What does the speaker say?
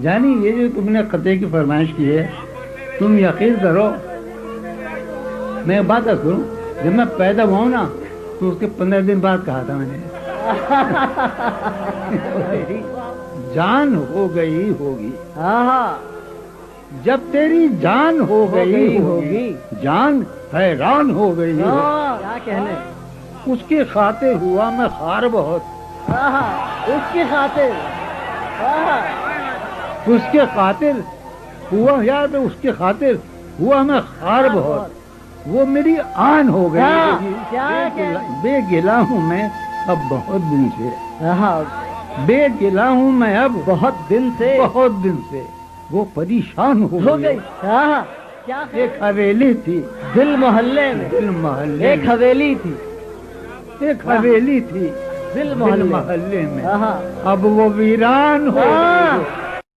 جانی یہ جو تم نے قطعے کی فرمائش کی ہے، تم یقین کرو میں بات کروں، جب میں پیدا ہوا ہوں نا تو اس کے 15 دن بعد کہا تھا میں نے جان ہو گئی ہوگی، جب تیری جان ہو گئی ہوگی، جان حیران ہو گئی کیا کہنے، اس کی خاطر ہوا میں خار بہت، اس کی خاطر، اس کے خاطر ہوا یار اس کے خاطر ہوا میں خار بہت، وہ میری آن ہو گئی، بے گلا ہوں میں اب بہت دن سے، بے گلا ہوں میں اب بہت دن سے، وہ پریشان ہو گئی۔ ایک حویلی تھی دل محلے میں، ایک حویلی تھی، ایک حویلی تھی دل محلے میں، اب وہ ویران ہو گئی۔